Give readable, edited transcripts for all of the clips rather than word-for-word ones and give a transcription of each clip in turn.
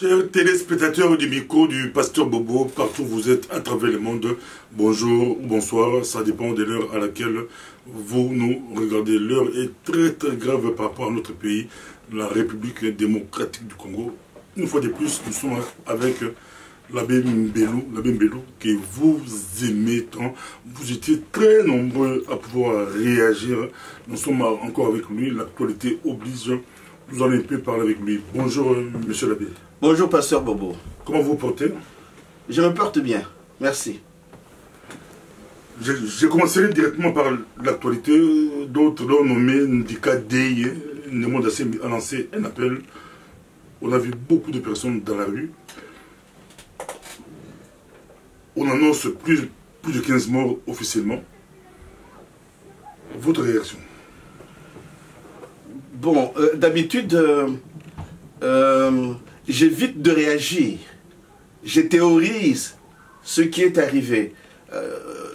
Chers téléspectateurs du micro du Pasteur Bobo, partout où vous êtes à travers le monde, bonjour, bonsoir, ça dépend de l'heure à laquelle vous nous regardez. L'heure est très grave par rapport à notre pays, la République démocratique du Congo. Une fois de plus, nous sommes avec l'abbé Mbelou, que vous aimez tant. Vous étiez très nombreux à pouvoir réagir. Nous sommes encore avec lui, l'actualité oblige. Nous allons un peu parler avec lui. Bonjour, monsieur l'abbé. Bonjour, pasteur Bobo. Comment vous portez? Je me porte bien, merci. Je commencerai directement par l'actualité. D'autres l'ont nommé Ndika Dey. Le monde a lancé un appel. On a vu beaucoup de personnes dans la rue. On annonce plus de 15 morts officiellement. Votre réaction? Bon, d'habitude, j'évite de réagir. Je théorise ce qui est arrivé.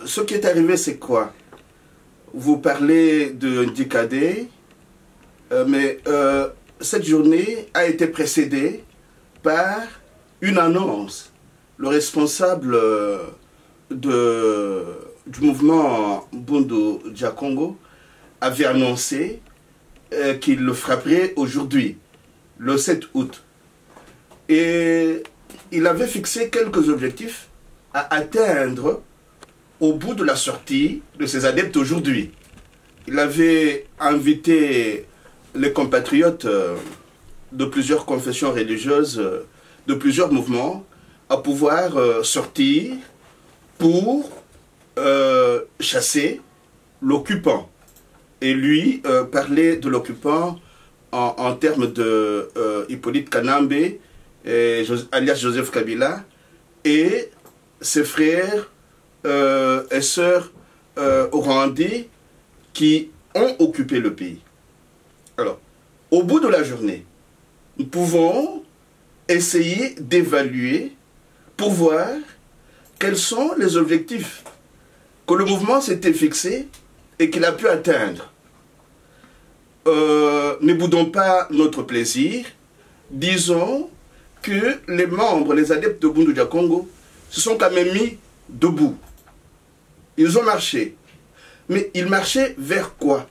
Ce qui est arrivé, c'est quoi? Vous parlez de Ndika Dey, mais cette journée a été précédée par une annonce. Le responsable du mouvement Bundu Dia Congo avait annoncé qu'il le frapperait aujourd'hui, le 7 août. Et il avait fixé quelques objectifs à atteindre au bout de la sortie de ses adeptes aujourd'hui. Il avait invité les compatriotes de plusieurs confessions religieuses, de plusieurs mouvements, à pouvoir sortir pour chasser l'occupant. Et lui parlait de l'occupant en termes de Hippolyte Kanambe, alias Joseph Kabila, et ses frères et sœurs rwandais qui ont occupé le pays. Alors, au bout de la journée, nous pouvons essayer d'évaluer pour voir quels sont les objectifs que le mouvement s'était fixé et qu'il a pu atteindre. Ne boudons pas notre plaisir. Disons que les membres, les adeptes de Bundu Dia Congo, se sont quand même mis debout. Ils ont marché. Mais ils marchaient vers quoi?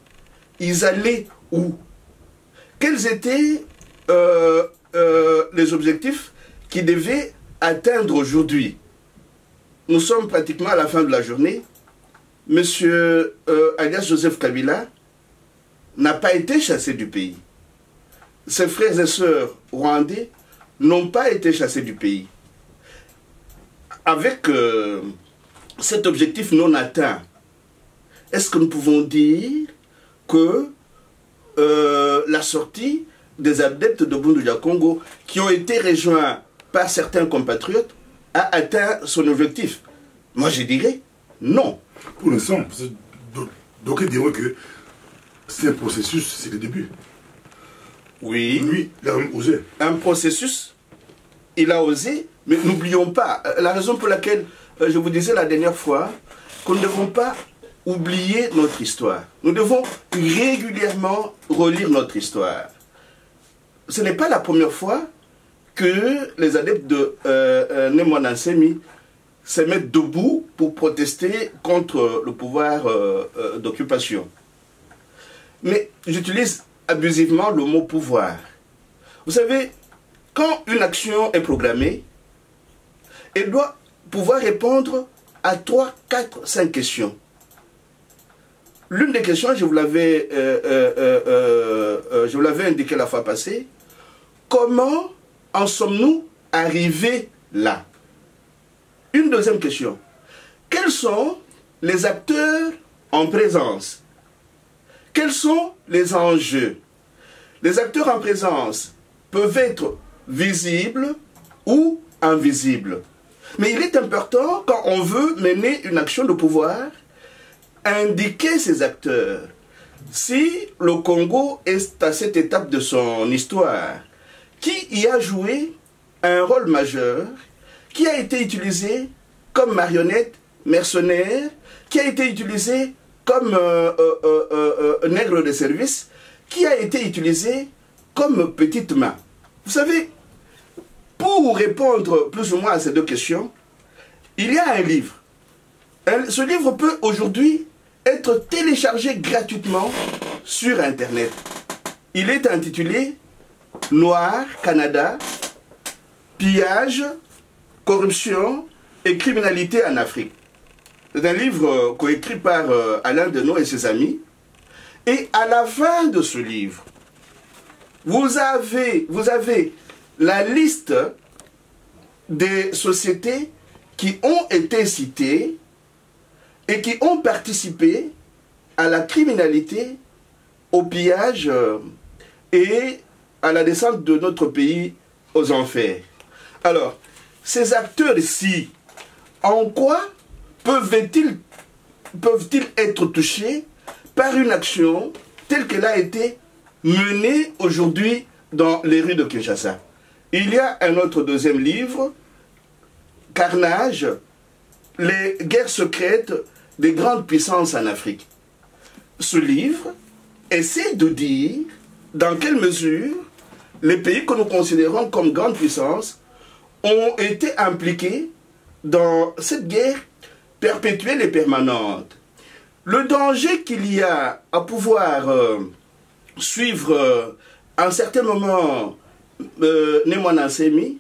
Ils allaient où? Quels étaient les objectifs qu'ils devaient atteindre aujourd'hui? Nous sommes pratiquement à la fin de la journée. Monsieur alias Joseph Kabila n'a pas été chassé du pays. Ses frères et sœurs rwandais n'ont pas été chassés du pays. Avec cet objectif non atteint, est-ce que nous pouvons dire que la sortie des adeptes de Bundu Dia Congo qui ont été rejoints par certains compatriotes a atteint son objectif? Moi je dirais non. Pour l'instant, donc ils diront que c'est un processus, c'est le début. Oui. Lui, il a même osé. Un processus, il a osé, mais n'oublions pas, la raison pour laquelle je vous disais la dernière fois, qu'on ne devons pas oublier notre histoire. Nous devons régulièrement relire notre histoire. Ce n'est pas la première fois que les adeptes de Nemona Nsemi se mettent debout pour protester contre le pouvoir d'occupation. Mais j'utilise abusivement le mot pouvoir. Vous savez, quand une action est programmée, elle doit pouvoir répondre à 3, 4, 5 questions. L'une des questions, je vous l'avais indiqué la fois passée, comment en sommes-nous arrivés là? Une deuxième question, quels sont les acteurs en présence? Quels sont les enjeux? Les acteurs en présence peuvent être visibles ou invisibles. Mais il est important, quand on veut mener une action de pouvoir, indiquer ces acteurs. Si le Congo est à cette étape de son histoire, qui y a joué un rôle majeur, qui a été utilisé comme marionnette, mercenaire, qui a été utilisé comme nègre de service, qui a été utilisé comme petite main. Vous savez, pour pour répondre plus ou moins à ces deux questions, il y a un livre. Ce livre peut aujourd'hui être téléchargé gratuitement sur Internet. Il est intitulé « Noir, Canada, pillage, corruption et criminalité en Afrique ». C'est un livre coécrit par Alain Deneau et ses amis. Et à la fin de ce livre, vous avez la liste des sociétés qui ont été citées et qui ont participé à la criminalité, au pillage et à la descente de notre pays aux enfers. Alors, ces acteurs-ci, en quoi peuvent-ils être touchés par une action telle qu'elle a été menée aujourd'hui dans les rues de Kinshasa? Il y a un autre deuxième livre, Carnage, les guerres secrètes des grandes puissances en Afrique. Ce livre essaie de dire dans quelle mesure les pays que nous considérons comme grandes puissances ont été impliqués dans cette guerre perpétuelle et permanente. Le danger qu'il y a à pouvoir suivre à un certain moment Némonansemi,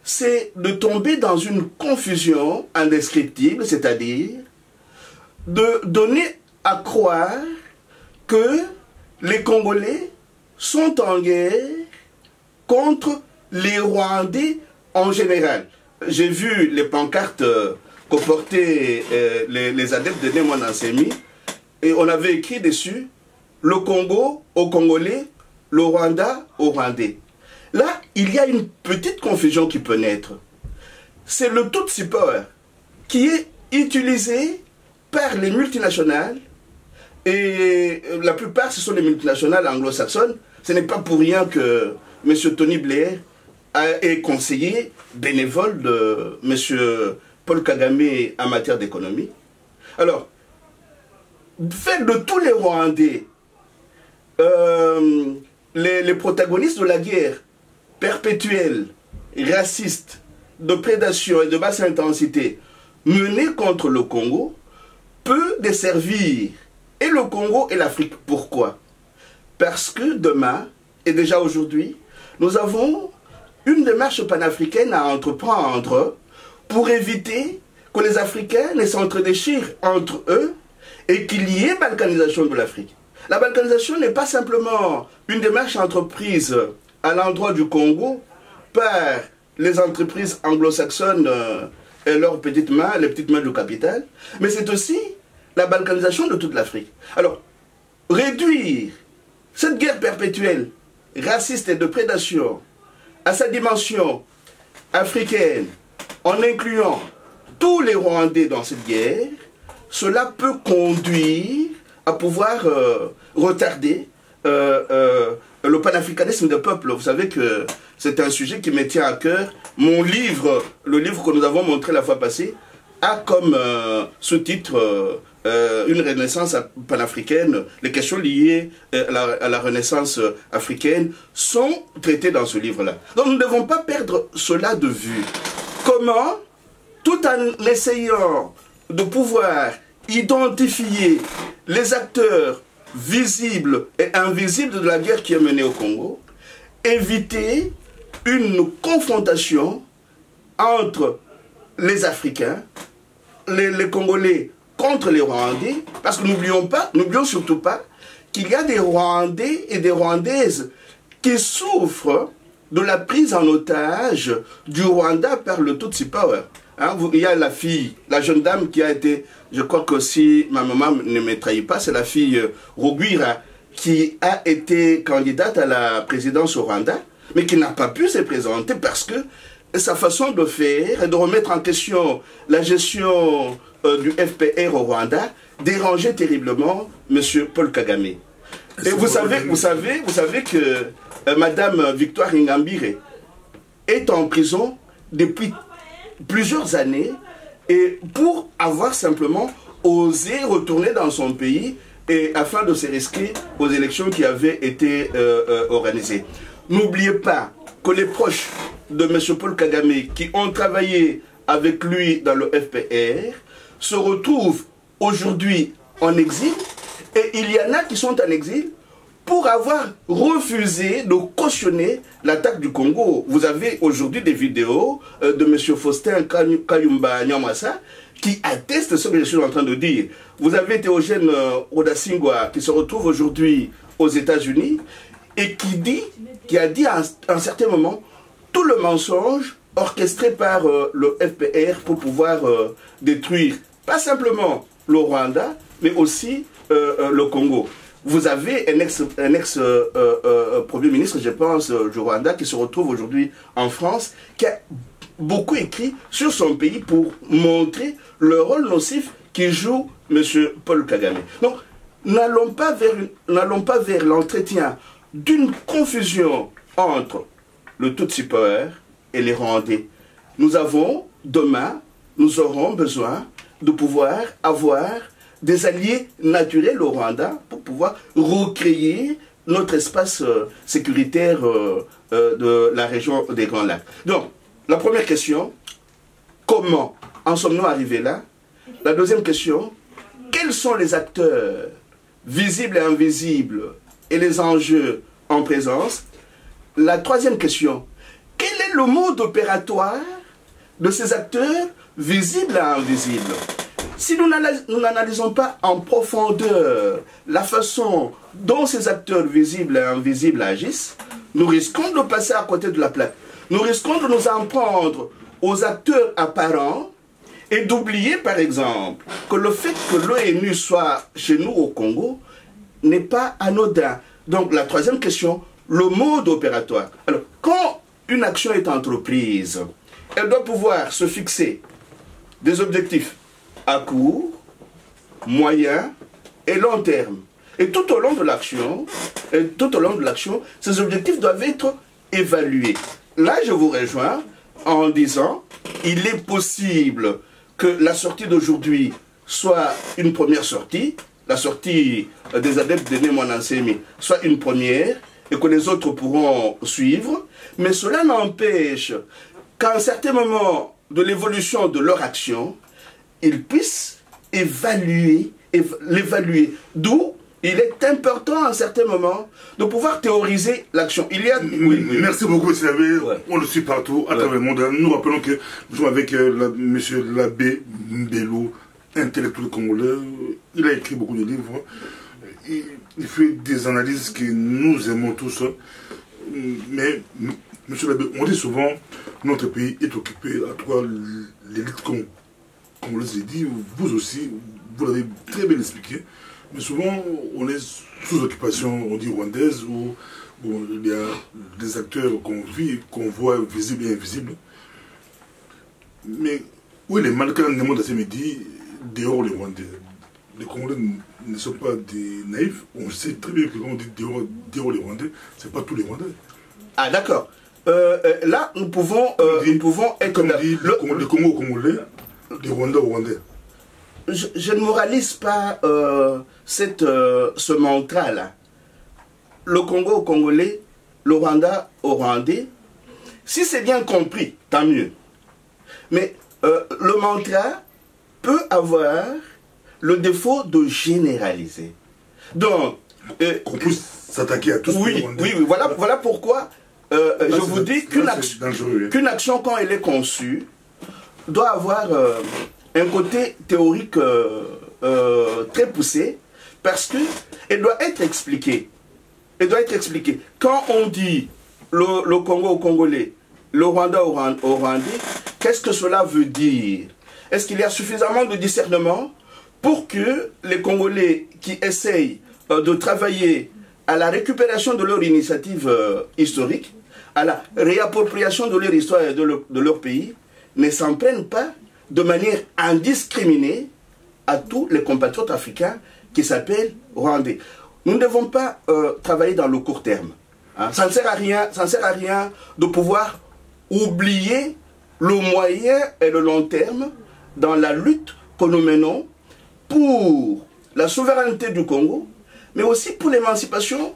c'est de tomber dans une confusion indescriptible, c'est-à-dire de donner à croire que les Congolais sont en guerre contre les Rwandais en général. J'ai vu les pancartes que portaient les adeptes de Némonansemi et on avait écrit dessus le Congo aux Congolais, le Rwanda aux Rwandais. Là, il y a une petite confusion qui peut naître. C'est le Tutsi Power qui est utilisé par les multinationales, et la plupart ce sont les multinationales anglo-saxonnes. Ce n'est pas pour rien que M. Tony Blair est conseiller bénévole de M. Paul Kagame en matière d'économie. Alors, faire de tous les Rwandais les protagonistes de la guerre perpétuelle, raciste, de prédation et de basse intensité menée contre le Congo peut desservir et le Congo et l'Afrique. Pourquoi? Parce que demain, et déjà aujourd'hui, nous avons une démarche panafricaine à entreprendre pour éviter que les Africains ne s'entredéchirent entre eux et qu'il y ait balkanisation de l'Afrique. La balkanisation n'est pas simplement une démarche entreprise à l'endroit du Congo par les entreprises anglo-saxonnes et leurs petites mains, les petites mains du capital, mais c'est aussi la balkanisation de toute l'Afrique. Alors, réduire cette guerre perpétuelle, raciste et de prédation, à sa dimension africaine, en incluant tous les Rwandais dans cette guerre, cela peut conduire à pouvoir retarder le panafricanisme des peuples. Vous savez que c'est un sujet qui me tient à cœur. Mon livre, le livre que nous avons montré la fois passée, a comme sous-titre une renaissance panafricaine. Les questions liées à la renaissance africaine sont traitées dans ce livre-là. Donc nous ne devons pas perdre cela de vue. Comment, tout en essayant de pouvoir identifier les acteurs visibles et invisibles de la guerre qui est menée au Congo, éviter une confrontation entre les Africains, les Congolais contre les Rwandais, parce que n'oublions surtout pas qu'il y a des Rwandais et des Rwandaises qui souffrent de la prise en otage du Rwanda par le Tutsi Power. Hein, il y a la fille, la jeune dame qui a été, je crois que si ma maman ne me trahit pas, c'est la fille Rugwira qui a été candidate à la présidence au Rwanda, mais qui n'a pas pu se présenter parce que sa façon de faire et de remettre en question la gestion du FPR au Rwanda dérangeait terriblement M. Paul Kagame. Et vous savez que Madame Victoire Ingabire est en prison depuis plusieurs années et pour avoir simplement osé retourner dans son pays et afin de se risquer aux élections qui avaient été organisées. N'oubliez pas que les proches de M. Paul Kagame qui ont travaillé avec lui dans le FPR se retrouvent aujourd'hui en exil, et il y en a qui sont en exil pour avoir refusé de cautionner l'attaque du Congo. Vous avez aujourd'hui des vidéos de M. Faustin Kayumba Nyamasa qui atteste ce que je suis en train de dire. Vous avez Théogène Rodasingwa qui se retrouve aujourd'hui aux États-Unis et qui a dit à un certain moment tout le mensonge orchestré par le FPR pour pouvoir détruire pas simplement le Rwanda, mais aussi le Congo. Vous avez un ex-premier ministre, je pense, du Rwanda, qui se retrouve aujourd'hui en France, qui a beaucoup écrit sur son pays pour montrer le rôle nocif qui joue M. Paul Kagame. Donc, n'allons pas vers l'entretien d'une confusion entre le Tutsi Power et les Rwandais. Nous aurons besoin de pouvoir avoir des alliés naturels au Rwanda pour pouvoir recréer notre espace sécuritaire de la région des Grands Lacs. Donc, la première question, comment en sommes-nous arrivés là? La deuxième question, quels sont les acteurs visibles et invisibles et les enjeux en présence? La troisième question, quel est le mode opératoire de ces acteurs visibles et invisibles? Si nous n'analysons pas en profondeur la façon dont ces acteurs visibles et invisibles agissent, nous risquons de passer à côté de la plaque. Nous risquons de nous en prendre aux acteurs apparents et d'oublier, par exemple, que le fait que l'ONU soit chez nous au Congo n'est pas anodin. Donc la troisième question, le mode opératoire. Alors, quand une action est entreprise, elle doit pouvoir se fixer des objectifs à court, moyen et long terme. Et tout au long de l'action, ces objectifs doivent être évalués. Là, je vous rejoins en disant, il est possible que la sortie d'aujourd'hui soit une première sortie, la sortie des adeptes de Némonansemi soit une première, et que les autres pourront suivre, mais cela n'empêche qu'à un certain moment de l'évolution de leur action, ils puissent l'évaluer. D'où il est important à un certain moment de pouvoir théoriser l'action. Il y a... Merci beaucoup, M. Labbé. On le suit partout, à travers le monde. Nous rappelons que nous sommes avec M. Labbé Mbelou, intellectuel congolais. Il a écrit beaucoup de livres. Il fait des analyses que nous aimons tous. Mais, M. Labbé, on dit souvent que notre pays est occupé à travers l'élite congolaise. Comme je l'ai dit, vous aussi, vous l'avez très bien expliqué, mais souvent on est sous occupation, on dit rwandaise, où il y a des acteurs qu'on vit, qu'on voit visibles et invisibles. Mais oui, les Malkans ne montent à ce midi, dehors les Rwandais. Les Congolais ne sont pas des naïfs, on sait très bien que quand on dit dehors les Rwandais, ce n'est pas tous les Rwandais. Ah d'accord. Là, nous pouvons être... Comme dit le Congo congolais, des Rwandais au Rwandais. Je ne moralise pas ce mantra-là. Le Congo au Congolais, le Rwanda au Rwandais. Si c'est bien compris, tant mieux. Mais le mantra peut avoir le défaut de généraliser. Donc... qu'on puisse s'attaquer à tous les Rwandais. Oui, voilà pourquoi je vous dis qu'une action, quand elle est conçue, doit avoir un côté théorique très poussé, parce qu'elle doit être expliquée. Elle doit être expliquée. Quand on dit le Congo au Congolais, le Rwanda au Rwandais, qu'est-ce que cela veut dire? Est-ce qu'il y a suffisamment de discernement pour que les Congolais qui essayent de travailler à la récupération de leur initiative historique, à la réappropriation de leur histoire et de leur pays, ne s'en prennent pas de manière indiscriminée à tous les compatriotes africains qui s'appellent Rwandais. Nous ne devons pas travailler dans le court terme. Hein. Ça ne sert à rien de pouvoir oublier le moyen et le long terme dans la lutte que nous menons pour la souveraineté du Congo, mais aussi pour l'émancipation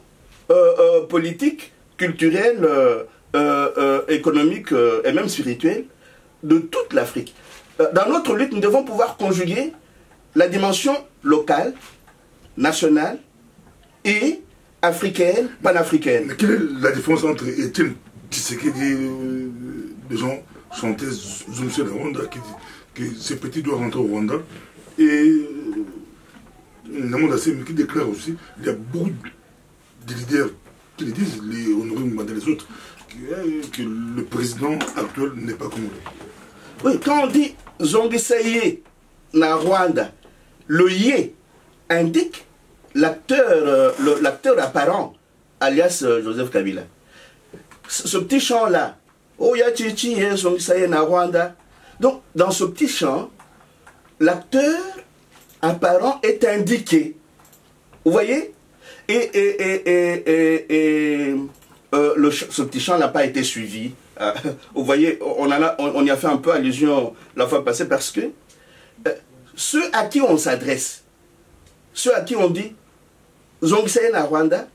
politique, culturelle économique et même spirituelle de toute l'Afrique. Dans notre lutte, nous devons pouvoir conjuguer la dimension locale, nationale et africaine, panafricaine. Mais quelle est la différence entre Étienne Tshisekedi, des gens chantaient Zumse de Rwanda, qui dit que ce petit doit rentrer au Rwanda, et Namon Dassé qui déclare aussi, il y a beaucoup de leaders qui le disent, les Honoré Mbanda les autres, que le président actuel n'est pas congolais. Oui, quand on dit Zongisaye na Rwanda, le Yé indique l'acteur apparent, alias Joseph Kabila. Ce petit chant-là, oh ya chichi, Zongisaye na Rwanda. Donc, dans ce petit chant, l'acteur apparent est indiqué. Vous voyez? Ce petit chant n'a pas été suivi. Vous voyez, on y a fait un peu allusion la fois passée parce que ceux à qui on s'adresse, ceux à qui on dit Zongisaye na Rwanda,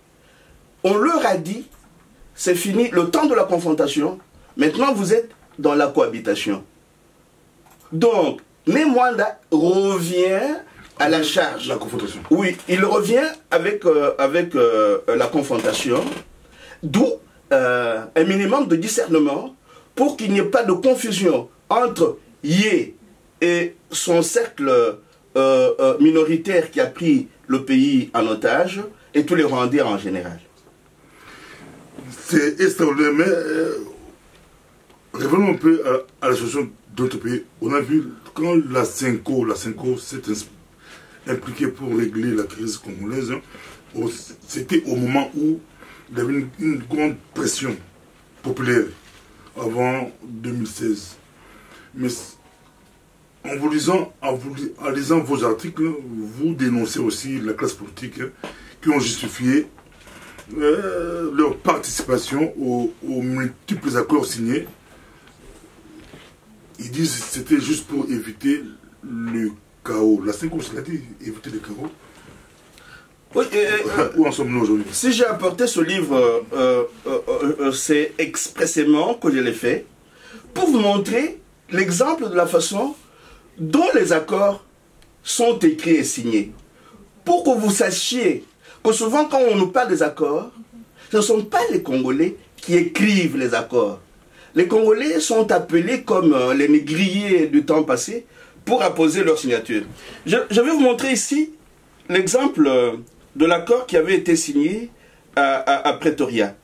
on leur a dit c'est fini le temps de la confrontation, maintenant vous êtes dans la cohabitation. Donc, Nemwanda revient à la charge. La confrontation. Oui, il revient avec la confrontation, d'où un minimum de discernement pour qu'il n'y ait pas de confusion entre Yé et son cercle minoritaire qui a pris le pays en otage et tous les Rwandais en général. C'est extraordinaire, mais revenons un peu à la situation d'autres pays. On a vu quand la Cinco s'est impliquée pour régler la crise congolaise, c'était au moment où il y avait une grande pression populaire avant 2016. Mais en lisant vos articles, vous dénoncez aussi la classe politique qui ont justifié leur participation aux multiples accords signés. Ils disent que c'était juste pour éviter le chaos. La Cinco, cela dit, éviter le chaos. Oui, où en sommes-nous aujourd'hui? Si j'ai apporté ce livre, c'est expressément que je l'ai fait pour vous montrer l'exemple de la façon dont les accords sont écrits et signés. Pour que vous sachiez que souvent quand on nous parle des accords, ce ne sont pas les Congolais qui écrivent les accords. Les Congolais sont appelés comme les négriers du temps passé pour apposer leur signature. Je vais vous montrer ici l'exemple de l'accord qui avait été signé à Pretoria.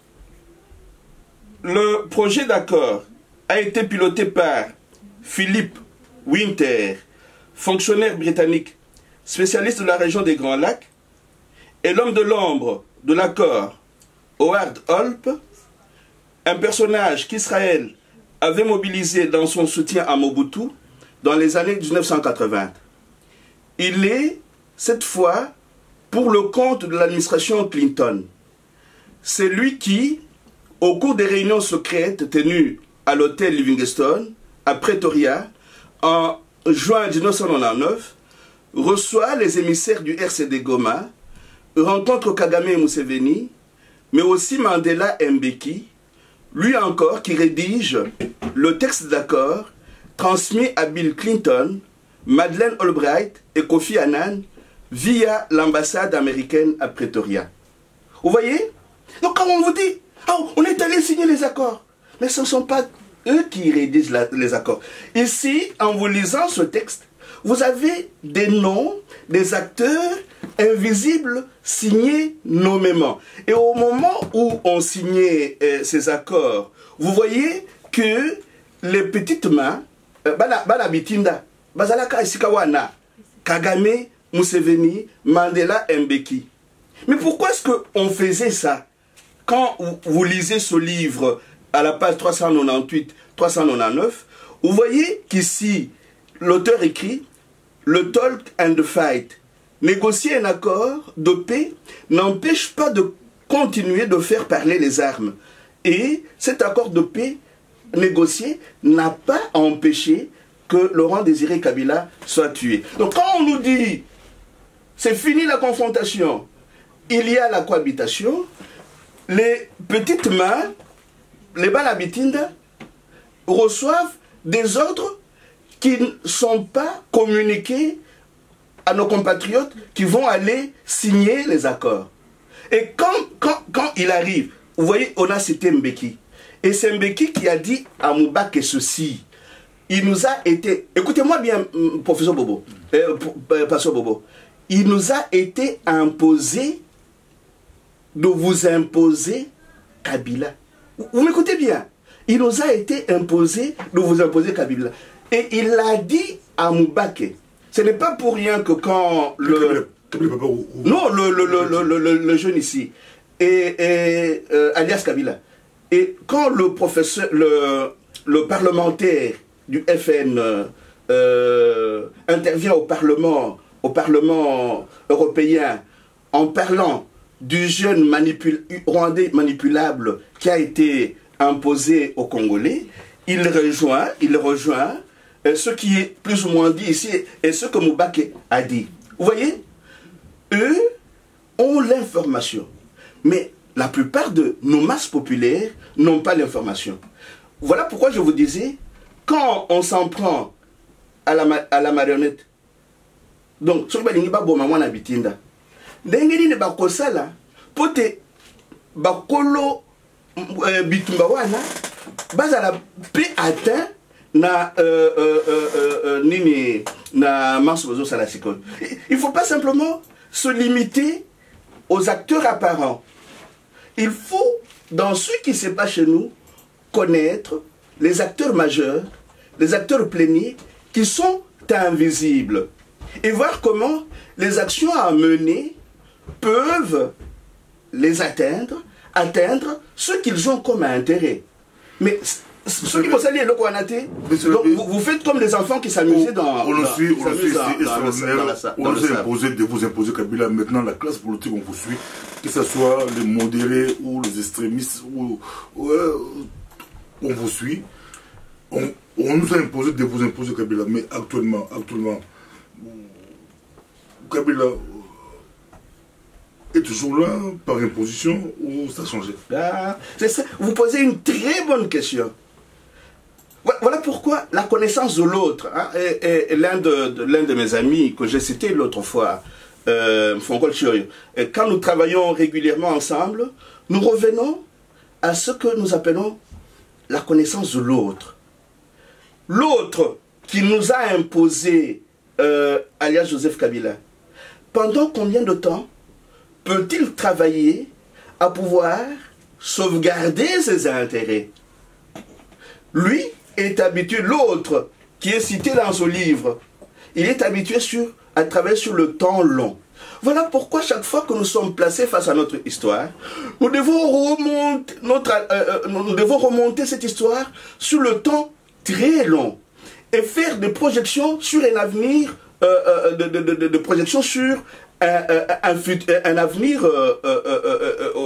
Le projet d'accord a été piloté par Philippe Winter, fonctionnaire britannique, spécialiste de la région des Grands Lacs, et l'homme de l'ombre de l'accord, Howard Holp, un personnage qu'Israël avait mobilisé dans son soutien à Mobutu dans les années 1980. Il est, cette fois, pour le compte de l'administration Clinton. C'est lui qui, au cours des réunions secrètes tenues à l'hôtel Livingstone, à Pretoria, en juin 1999, reçoit les émissaires du RCD Goma, rencontre Kagame et Museveni, mais aussi Mandela Mbeki, lui encore qui rédige le texte d'accord transmis à Bill Clinton, Madeleine Albright et Kofi Annan via l'ambassade américaine à Pretoria. Vous voyez? Donc quand on vous dit, oh, on est allé signer les accords, mais ce ne sont pas eux qui rédigent les accords. Ici, en vous lisant ce texte, vous avez des noms des acteurs invisibles signés nommément. Et au moment où on signait ces accords, vous voyez que les petites mains, Bana Bitinda, Bazalaka Isikawana, Kagame, Museveni, Mandela Mbeki. Mais pourquoi est-ce qu'on faisait ça? Quand vous lisez ce livre à la page 398-399, vous voyez qu'ici, l'auteur écrit « Le talk and the fight ». Négocier un accord de paix n'empêche pas de continuer de faire parler les armes. Et cet accord de paix négocié n'a pas empêché que Laurent Désiré Kabila soit tué. Donc quand on nous dit c'est fini la confrontation, il y a la cohabitation, les petites mains les Balabitinda reçoivent des ordres qui ne sont pas communiqués à nos compatriotes qui vont aller signer les accords. Et quand il arrive, vous voyez, on a cité Mbeki. Et c'est Mbeki qui a dit à Moubake ceci. Il nous a été... Écoutez-moi bien, professeur Bobo, pasteur Bobo. Il nous a été imposé de vous imposer Kabila. Vous m'écoutez bien? Il nous a été imposé de vous imposer Kabila. Et il l'a dit à Moubake. Ce n'est pas pour rien que quand le... Non, le jeune ici, alias Kabila. Et quand le professeur, le parlementaire du FN intervient au Parlement européen en parlant du jeune rwandais manipulable qui a été imposé aux Congolais, il rejoint ce qui est plus ou moins dit ici et ce que Moubake a dit. Vous voyez, eux ont l'information, mais la plupart de nos masses populaires n'ont pas l'information. Voilà pourquoi je vous disais, quand on s'en prend à la marionnette, donc, ce qui est bon, Bitinda, Dengeni ne bakosala, pote bakolo bitumba wana, bazala pe atteint na nini na marche salasiko. Il ne faut pas simplement se limiter aux acteurs apparents. Il faut, dans ce qui se passe chez nous, connaître les acteurs majeurs, les acteurs pléniers qui sont invisibles et voir comment les actions à mener peuvent les atteindre ce qu'ils ont comme intérêt. Mais ce qui vous allez le Kouanaté, vous faites comme les enfants qui s'amusaient dans on nous a imposé de vous imposer Kabila. Maintenant, la classe politique, on vous suit, que ce soit les modérés ou les extrémistes, on vous suit. On nous a imposé de vous imposer Kabila. Mais actuellement, Kabila est toujours là par imposition ou ça a changé? C'est ça. Vous posez une très bonne question. Voilà pourquoi la connaissance de l'autre, hein, est l'un de mes amis que j'ai cité l'autre fois, Fonkol Chioyo, quand nous travaillons régulièrement ensemble, nous revenons à ce que nous appelons la connaissance de l'autre. L'autre qui nous a imposé, alias Joseph Kabila, pendant combien de temps peut-il travailler à pouvoir sauvegarder ses intérêts? Lui est habitué, l'autre qui est cité dans ce livre, il est habitué à travailler sur le temps long. Voilà pourquoi chaque fois que nous sommes placés face à notre histoire, nous devons remonter cette histoire sur le temps très long et faire des projections sur un avenir, de projections sur un avenir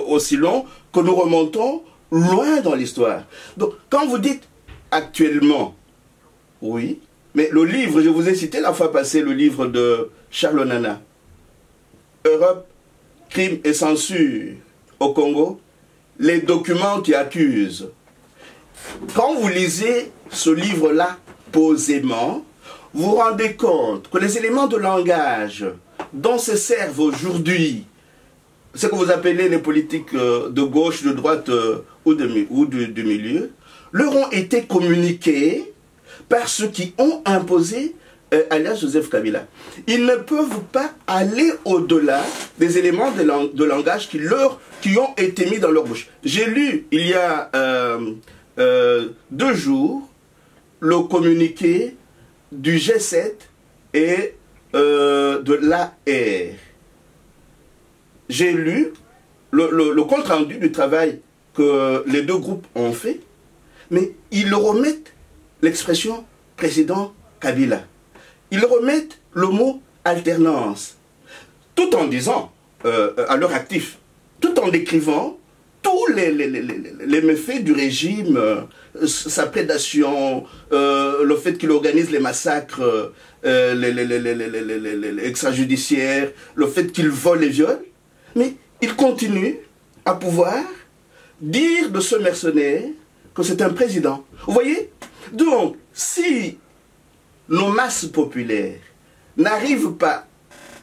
aussi long que nous remontons loin dans l'histoire. Donc, quand vous dites actuellement, oui, mais le livre, je vous ai cité la fois passée, le livre de Charles Nana, Europe, crime et censure au Congo, les documents qui accusent. Quand vous lisez ce livre-là posément, vous vous rendez compte que les éléments de langage dont se servent aujourd'hui, ce que vous appelez les politiques de gauche, de droite ou du milieu, leur ont été communiqués par ceux qui ont imposé alias Joseph Kabila. Ils ne peuvent pas aller au-delà des éléments de langage qui ont été mis dans leur bouche. J'ai lu il y a 2 jours le communiqué du G7 et de l'AR. J'ai lu le compte-rendu du travail que les 2 groupes ont fait, mais ils remettent l'expression président Kabila. Ils remettent le mot alternance, tout en disant, à leur actif, tout en décrivant tous les méfaits du régime, sa prédation, le fait qu'il organise les massacres extrajudiciaires, le fait qu'il vole et viole. Mais il continue à pouvoir dire de ce mercenaire que c'est un président. Vous voyez? Donc, si nos masses populaires n'arrivent pas,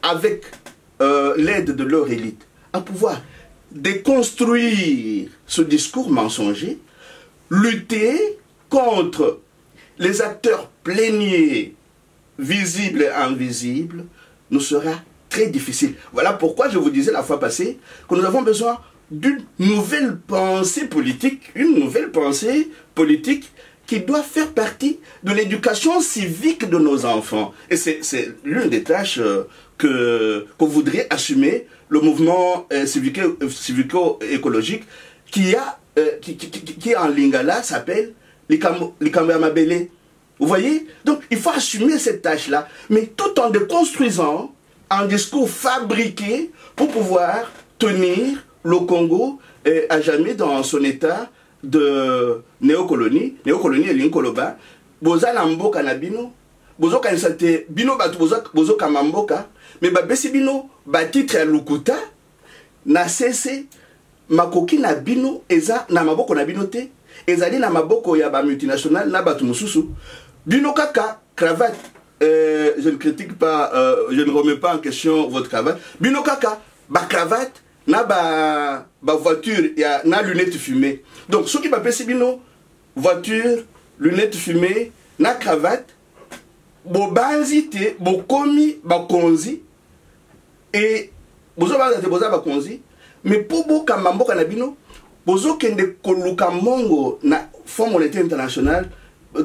avec l'aide de leur élite, à pouvoir déconstruire ce discours mensonger, lutter contre les acteurs pléniers, visibles et invisibles, nous sera très difficile. Voilà pourquoi je vous disais la fois passée que nous avons besoin d'une nouvelle pensée politique, une nouvelle pensée politique qui doit faire partie de l'éducation civique de nos enfants. Et c'est l'une des tâches que voudrait assumer le mouvement civico-écologique qui en lingala s'appelle Likambo ya Mabele. Vous voyez? Donc il faut assumer cette tâche-là, mais tout en déconstruisant un discours fabriqué pour pouvoir tenir le Congo à jamais dans son état de néocolonie. Néocolonie et l'inkoloba. Boza na mboka na bino, bozo kanisate bino batu bozo kamamboka, mais babesi bino batitre ya lukuta na sese makoki na bino eza na maboko na bino te, ezali na maboko ya ba multinational na batu mususu. Bino kaka cravate, je ne critique pas, je ne remets pas en question votre cravate. Bino kaka ba cravate na ba voiture ya na lunettes fumées. Donc ceux qui m'appellent bino voiture, lunettes fumées, na cravate, bo banzi te, bo komi ba konzi et bozo ba konzi, mais pour bo kamamboka na bino, bozo kende koluka mongo na Fonds monétaire international,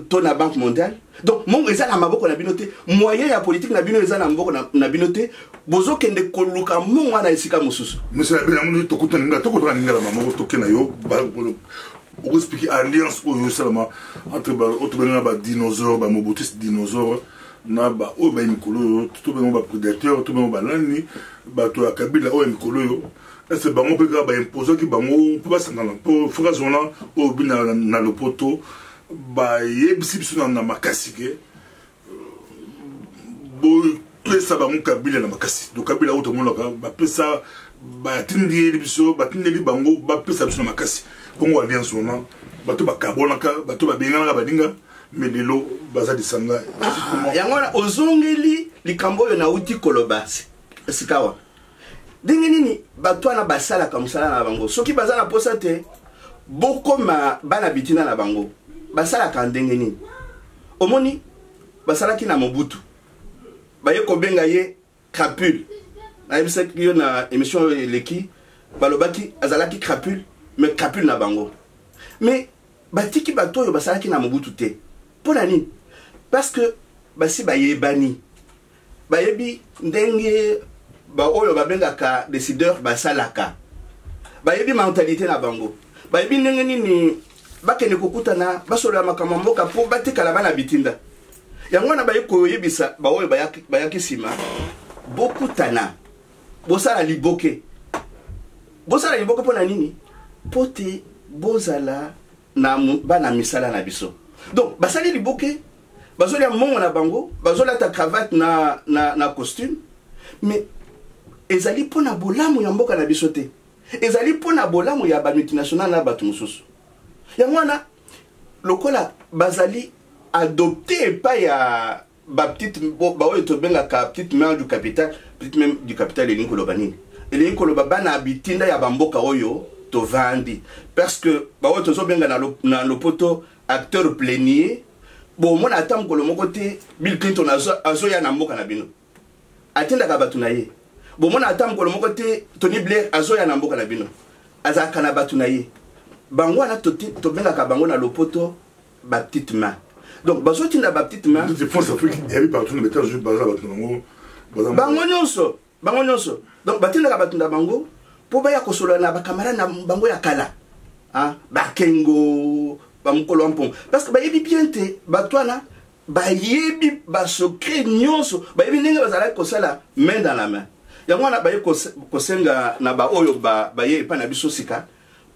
to na Banque mondiale. Donc mongo eza na maboko na bino te, moyen ya politique na bino eza na maboko na bino te, bozo kende koluka mongo na esika mususu. Monsieur la Bénamouni, tokutana ninga la maman tokena yo, on explique alliance au seulement entre ba dinosaures, ba mobutus dinosaures, na ba o ba mikolo, tout ba prédateur, tout ba lani, ba to akabila o mikolo yo. Est-ce que bango peka ba imposer ki bango pour pas sangana pour phrase on a au bina na lopoto ba yebisi biso na makasi ke bo pesa bango kabila na makasi. Donc kabila auto monaka ba pesa ba tindi biso ba tindi bango ba pesa biso na makasi. Bongo alliance on a bato ba kabonaka bato ba bengana ba dinga mais lelo baza disanga. Yangona ozongeli likambo yo na uti kolobasi. Sikawa. Ndenge nini bato na basala kamusala na bango soki baza na posa te bokoma bana bitina na bango basala ka ndenge nini omoni basala ki na Mobutu baye ko benga ye crapule na yebisa ki na émission leki balobaki azalaki crapule mais crapule na bango mais batiki bato yo basala ki na Mobutu te pona nini parce que basi baye bani bayebi ndenge ba oyo babengaka décideur basalaka bayebi mentalité na bango bayebi ndenge nini bakene kokutana basolola makambo mboka po batekala bana bitinda yango na baye koyebisa ba oyo bayaki sima bokutana bosala liboke pona nini pote bozala na bana misala na biso donc basali liboke bazolia mongo na bango bazola ta cravate na costume mais ezali pona bolamu ya mboka na biso te ezali pona bolamu ya ba multinational na batu mususu yango wana lokola bazali adopté pa ya ba petite ba oyo to benga ka petite main du capital elinko loba nini elinko loba bana bitinda ya bamboka oyo to vandi parce que ba oyo to zo benga na lopoto acteur plénier bon mona atam ko lo moko te Bill Clinton azo ya na mboka na bino atinda ka batu na ye bon mona atam ko lo moko te Tony Blair azo ya na mboka na bino azaka na batu na ye bango na to benga ka bango na lopoto ba petite main donc bazo tinda ba petite main toutes les forces africaines il y a partout mais tant juste bazar bango nyonso donc batinda ka batu na bango po ba ya kosola na ba camarade na bango ya kala hein bakengo bamukolo ampon parce que bayebi bien te batwana bayebi ba secret nyonso bayebi ndenge bazala kosala main dans la main yango na baye kosenga na ba oyo baye pa na biso sika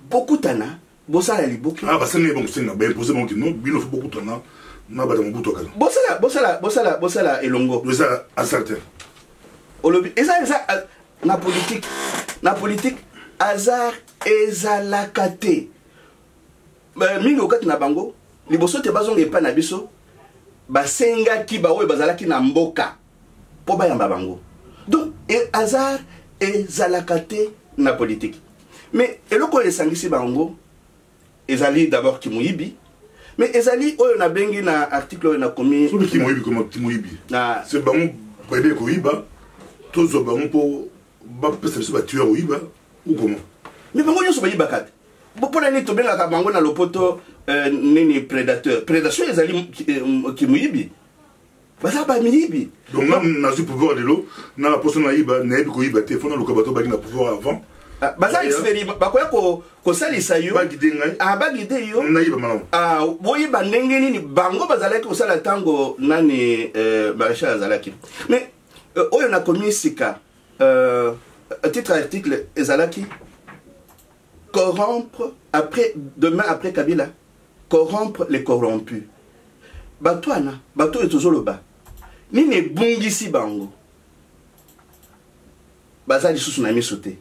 bokutana bosala liboke basanga bon senga ba imposer bon non bino faut bokutana na ba Mobutu kala bosala elongo bosala asserter olobi eza na politique hasard ezalaka te mingi okati na bango liboso te bazonga epa na biso basengaki baoyo bazalaki na mboka po bayamba bango. Donc hasard ezalaka te na politique. Mais eloko esangisi bango ezali d'abord Kimuyibi, mais ezali oyo na bengi na article oyo na komi so Kimuyibi comme Kimuyibi na c'est bango bébé ko yiba tozo bango po ba pesa biso ba tueur yiba ou comment. Mais bango nyonso ba yiba kati pour nani to benga bango na lopoto nini prédation ezali Kimuyibi baza ba miyibi. Donc là na zu pouvoir de l'eau na la personne na yiba na yibi ko yiba te fona lokabato ba na pouvoir avant. Baza expériment bakoya ko salisa yo bagide ngai bagide yo na yiba malamu boyi bandenge nini bango bazalaki kosala tango nani maréchal azalaki. Mais oyo na komi sika titre article ezalaki corrompre après demain après Kabila, corrompre les corrompus. Batwana bato etozoloba nini bungisi bango bazali susu na misote.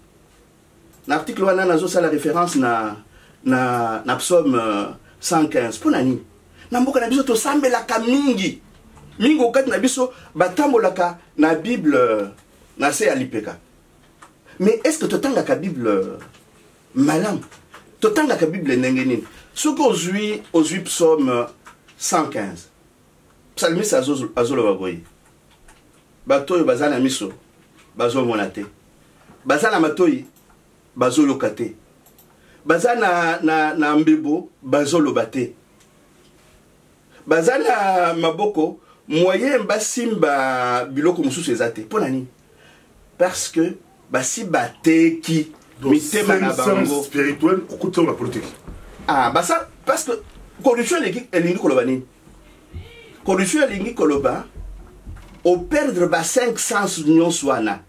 L'article wana nazo sala référence na psaume 115 pour nani na mboka na biso to sambelaka mingi okati na biso batambolaka na Bible na se alipeka. Mais est-ce que totanga Bible malam totanga Bible ndenge nini soki ozwi psaume 115 psalmiste azoloba boye bato oyo baza na miso bazomona te, baza na matoi bazoloka te, baza na mbebo bazoloba te, baza na maboko moyen basimba biloko mosusu eza te. Mpo nani? Parce que basiba teki mitema na bango spirituel okuta la politique. Basa parce que corruption elingi koloba nini? Corruption elingi koloba au perdre ba 5 sens nyonso wana.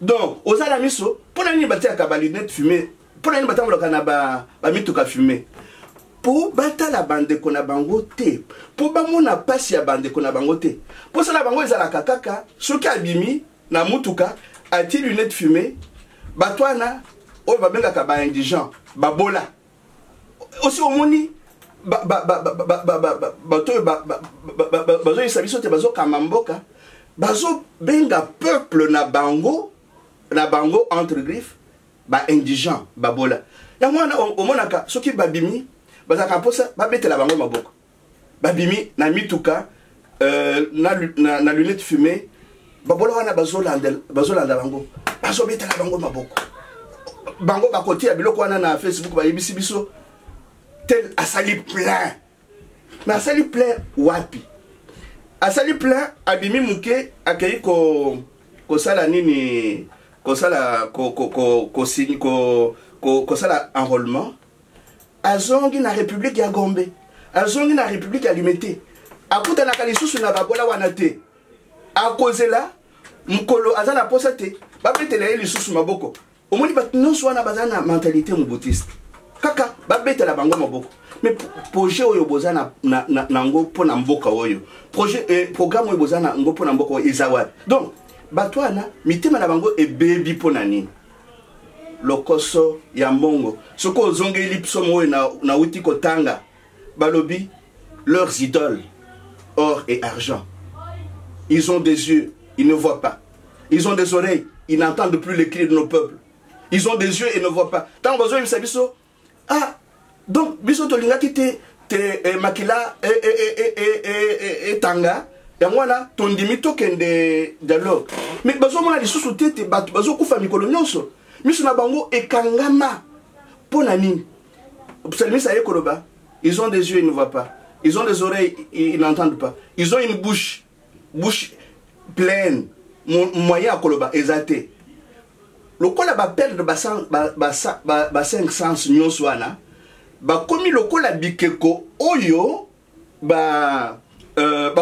Donc ozala miso pona nini batiaka ba lunette fumée, pona nini batambolaka na ba mituka fumée. Po batala bandeko na bango te, po bamona pasi ya bandeko na bango te, po sala bango ezalaka kaka soki abimi na mutuka ati lunette fumée, batwana oyo babengaka ba indigent babola aussi omoni bato bazo yisa biso te bazo kama mboka bazo benga peuple na bango entre griffes ba indigent babola yango wana omonaka soki babimi bazaka posa babetela bango maboko babimi na mituka na lunette fumée babola wana bazolanda bango bazobetela bango maboko bango bakoti ya biloko wana na Facebook bayebisi biso tel asali plein. Mais asali plein wapi? Asali plein abimi muke akei ko sala nini ko sala ko sala enrôlement. Azongi na République ya Gombe. Azongi na République ya Limete. Akuta na kalisusu na babola wana te. Akozela mukolo azana posa te. Babetela lisusu maboko. Omoni bat non wana bazana mentalité mubutiste. Kaka babeta la bango maboko. Mais projet oyo boza na ngo pona mboka oyo. Projet programme oyo boza na ngo pona mboka oyo ezawa. Donc batwana mitema na bango e baby pona nini. Lokoso ya mbongo. Soko zongeli psomo oyo na uti kotanga. Balobi leurs idoles or et argent. Ils ont des yeux, ils ne voient pas. Ils ont des oreilles, ils n'entendent plus les cris de nos peuples. Ils ont des yeux et ne voient pas. Tant besoin de biso. Donc biso to lingaki te makila et tanga. Ya mwana tondimi to kende dialogue. Mais bazo mona lisusu te bazo kufa mikolo nyonso. Miso na bango ekangama. Pona nini? Psalmiste aye koloba. Ils ont des yeux, ils ne voient pas. Ils ont des oreilles, ils n'entendent pas. Ils ont une bouche pleine. Moyen à koloba ezate. Lokola ba perdre ba 5 sens nyonso wana. Ba komi lokola bikeko oyo ba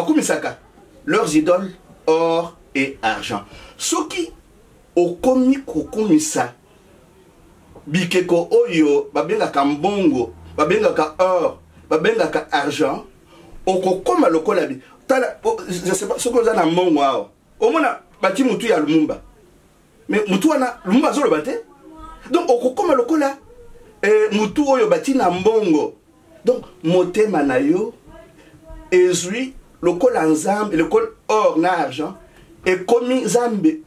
komisaka leurs idoles or et argent. Soki okomi kokomisa bikeko oyo babengaka mbongo, babengaka or, babengaka argent, okokoma lokola bi. Tala je sais pas soko za na mbongo awa. Omona bati mutu ya Lumumba. Mais mutu wana Lumumba zolo bate. Donc okokoma lokola mutu oyo bati na mbongo. Donc motema na yo ezui lokola nzambe lokola or na argent et komi nzambe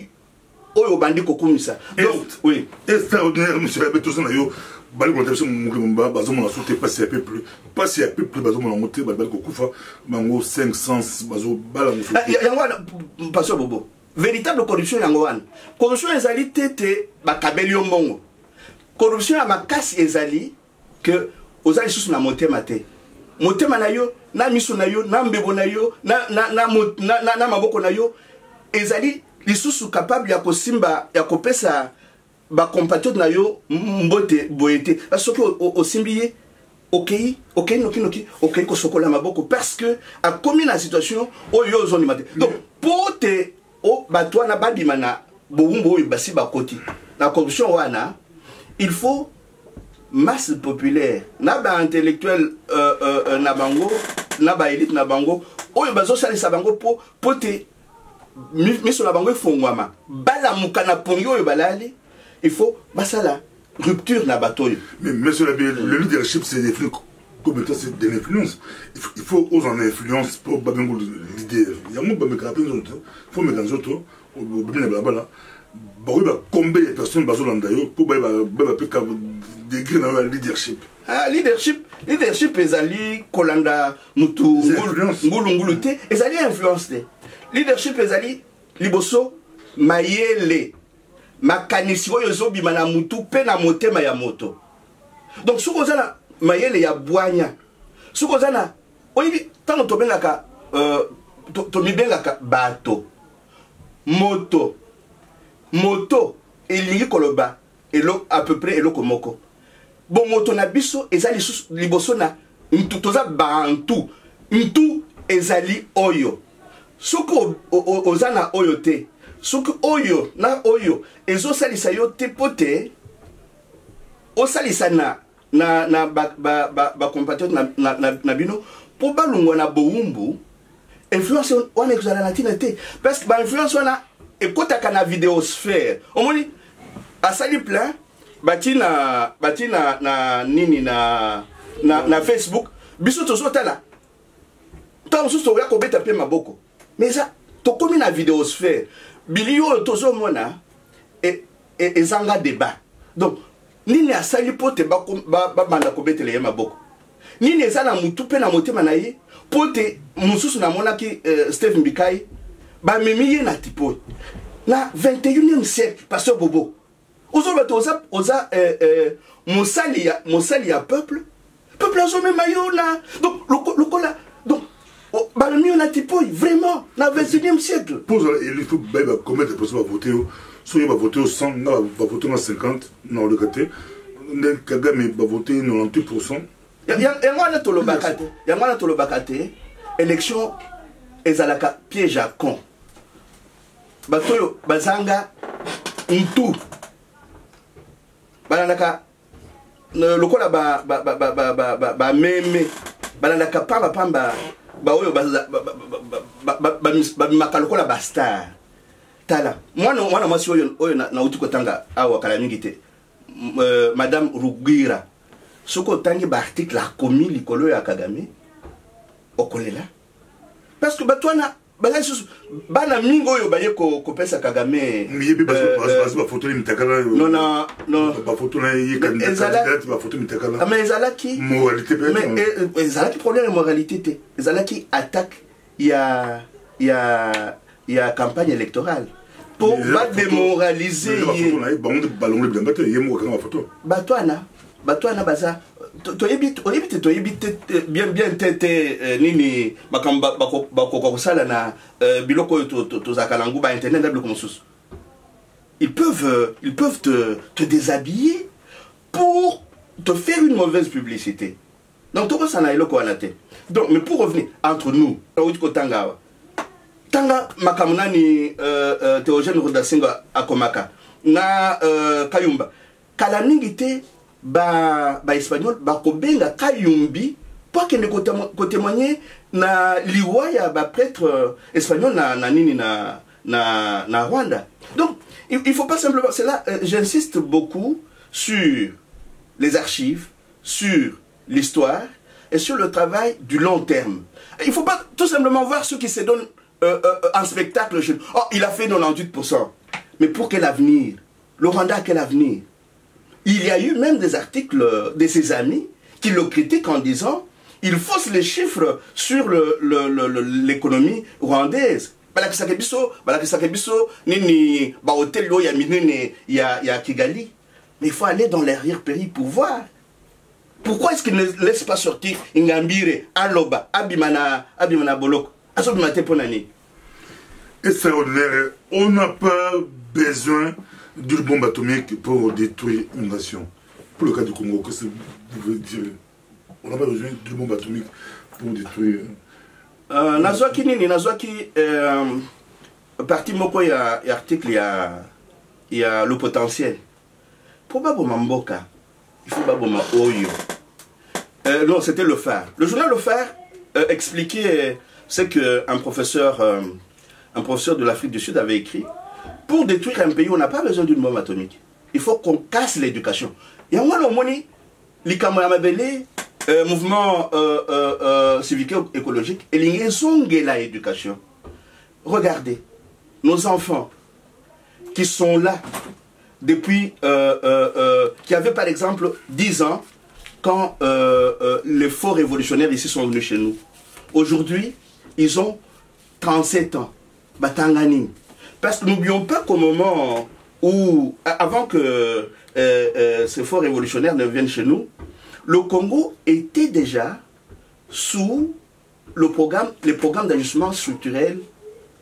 oyo bandi kokumisa. Donc oui, extraordinaire monsieur Abbé tous na yo bali ko tabisa mukimba bazomona sauter passer un peu plus bazomona monter bali ko kufa mango 500 bazo bala musu. Yango pasteur Bobo. Véritable corruption yango wana. Corruption ezali tete bakabeli yo mbongo. Corruption ya makasi ezali que ozali susu na motema te. Motema na yo na miso na yo na mbebo na yo na maboko na yo ezali lisusu capable ya kosimba ya kopesa ba compatriote na yo mbote boyete parce que osimbiye okei ko sokola maboko parce que a commis la situation oyo zone mate. Donc pour te o batwa na badima na boumbo oyo basi bakoti la corruption wana il faut masse populaire na ba intellectuel na bango na ba élite na bango oyo bazo salisa bango po te miso na bango efongwama bala mukana pongi oyo balali. Il faut basala rupture na batoyo. Mais monsieur le leadership c'est des flux comme ça c'est de l'influence. Il faut aux en influence pour babengo leader. Il y a mon bameka rappel autres. Faut me dans autres au bien blabla. Ba combien de personnes bazolanda yo pour ba peka degré na leadership. Ah leadership ezali kolanda mutu ngulu te ezali influence te. Leadership ezali liboso mayele makanisi oyo zobima na mutu pe na motema ya moto. Donc suko zana mayele ya bwanya suko zana oyibi tango tobengaka tomibengaka bato moto elingi koloba elo à peu près eloko moko. Bon moto na biso ezali liboso na toza bantu ntu ezali oyo suko ozana oyo te. Suku oyo na oyo ezo salisa yo te pote o salisa na ba compatriote na bino po balungwa na boumbu influence wana ekuzala na tina te parce que ba influence wana ekotaka na vidéosphère omoni asali plein batina nini na Facebook biso tozotala to mosusu ya kobeta pe maboko mais ça tokomi na vidéosphère bilio tozo mona ezanga débat. Donc nini asali pote ba banda kobetele ya maboko nini ezana mutu pe na motema na ye pote mususu na mona ki Steve Mbikai ba memiye na tipo na 21e siècle pasteur Bobo oza mosali ya peuple azo mema yo na donc lokola donc Balmio na tipo vraiment na 21e siècle. Pour il faut combien de personnes va voter soit il va voter au 100, va voter au 50 dans le côté. Kagame va voter 98%. Yangwana tolobakate élection ezalaka piège à con. Batoyo bazanga ntu. Balanaka lokola ba meme balanaka pamba ba oyo ba makalokola ba star tala mwana mwasi oyo na uti kotanga awa kala mingi te madame Rugira soko tangi ba article a commis likolo ya Kagame okolela parce que batwana bana mingo oyo baye ko pesa Kagame miyebi ba photo ni mitakala non ba photo na yi candidat ba photo mitakala mais ezalaki moralité mais ezalaki problème de moralité te ezalaki attaque ya campagne électorale pour ba démoraliser batwana baza toyebi bien tete nini bakamba bakokosala na biloko tozakala nguba internet na biloko mosusu ils peuvent te déshabiller pour te faire une mauvaise publicité. Donc tout ça na eloko wana te. Donc mais pour revenir entre nous tanga makamunani Théogène Rudasinga akomaka na Kayumba kala mingi te ba espagnol ba kobenga Kayumbi pour que ne témoigner na liwaya ba prêtre espagnol na nini na Rwanda. Donc il faut pas simplement, c'est là j'insiste beaucoup sur les archives, sur l'histoire et sur le travail du long terme. Il ne faut pas tout simplement voir ceux qui se donnent en spectacle. Oh, il a fait 98%. Mais pour quel avenir? Le Rwanda a quel avenir? Il y a eu même des articles de ses amis qui le critiquent en disant il fausse les chiffres sur l'économie rwandaise. Nini ba hôtel lo ya minene ya Kigali. Mais il faut aller dans l'arrière-pays pour voir. Pourquoi est-ce qu'il ne laisse pas sortir Ingambire, Aloba, Abimana Boloko, Asobimate Ponani? Extraordinaire. On n'a pas besoin d'une bombe atomique pour détruire une nation. Pour le cas du Congo, qu'est-ce que vous voulez dire? On n'a pas besoin d'une bombe atomique pour détruire. Nazwaki nini, nazwaki parti moko ya article ya le potentiel. Pour Baboma Mboka, il faut Baboma Oyo. Non, c'était le phare. Le journal Le Phare expliquait ce qu'un professeur de l'Afrique du Sud avait écrit. Pour détruire un pays, on n'a pas besoin d'une bombe atomique. Il faut qu'on casse l'éducation. Il y a un moni, l'Ikamoyamabele, mouvement civique écologique, et l'ingézongue la éducation. Regardez, nos enfants qui sont là depuis, qui avaient par exemple 10 ans, quand les faux révolutionnaires ici sont venus chez nous. Aujourd'hui, ils ont 37 ans. Batangani. Parce que n'oublions pas qu'au moment où, avant que ces faux révolutionnaires ne viennent chez nous, le Congo était déjà sous les programmes d'ajustement structurel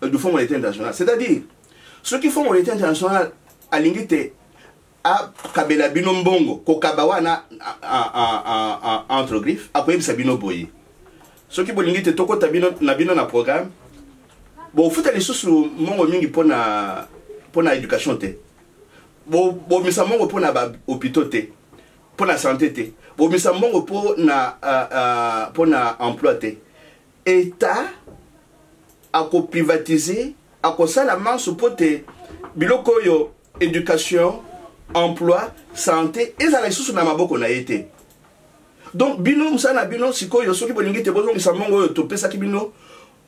du Fonds monétaire international. C'est-à-dire, ceux qui font monétaire international à l'ingité, à Kabela Bino Mbongo, Kokabawana entre griffes, à Koyeb Sabino Boye. Ceux qui bolingé te toko tabino na bino na programme. Bon, faut aller sous mon mingi pour na éducation te. Bon, misa mongo pour na hôpitaux te, pour na santé te. Bon, misa mongo pour na emploi te. État a ko privatiser, a ko sala manso pour te biloko yo éducation, emploi, santé et ça la sous na maboko na été. Donc, bino musana bino siko yo soki bolingi te bozo misamongo yo tope saki bino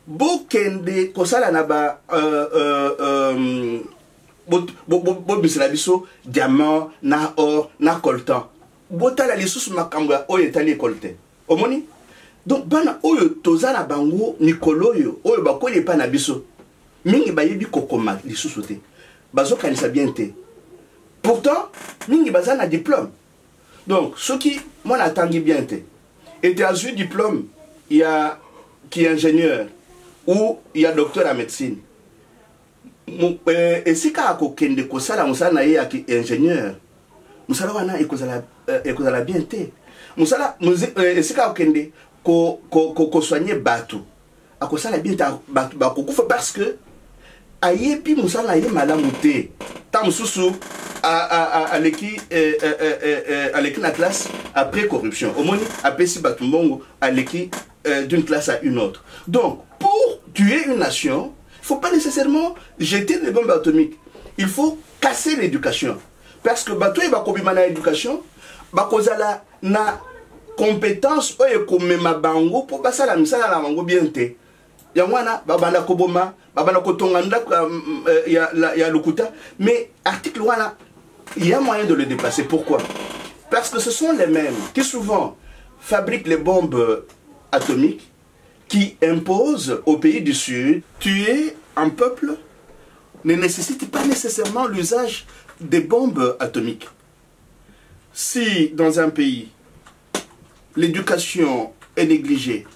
bokende kosala na ba bisela biso diamant na or na coltan botala lisusu makambo oyo etali coltan omoni. Donc bana oyo tozana bango nikolo oyo bakoye pa na biso mingi bayebi kokoma lisusu te bazokanisa bien te. Pourtant mingi bazana diplôme. Donc, ceux qui, moi, l'attendais bien, était à ce diplôme, il y a qui est ingénieur ou il y a docteur en médecine. Et si quand on a des choses, on a ingénieur, on a la bien. Et si quand on soigne bateau, on a bien parce que aïe puis on a madame mouté tant sous à l'équipe la classe après corruption au moins après si batumbongo à l'équipe d'une classe à une autre. Donc pour tuer une nation il faut pas nécessairement jeter des bombes atomiques, il faut casser l'éducation parce que bateau et bakobima na éducation bakozala na compétence oyo komema bango pour basala misala na bango bien te yangwana babana koboma babana kotonga ndako ya lokuta. Mais article wana il y a moyen de le dépasser. Pourquoi? Parce que ce sont les mêmes qui souvent fabriquent les bombes atomiques qui imposent aux pays du Sud. Tuer un peuple ne nécessite pas nécessairement l'usage des bombes atomiques. Si dans un pays l'éducation est négligée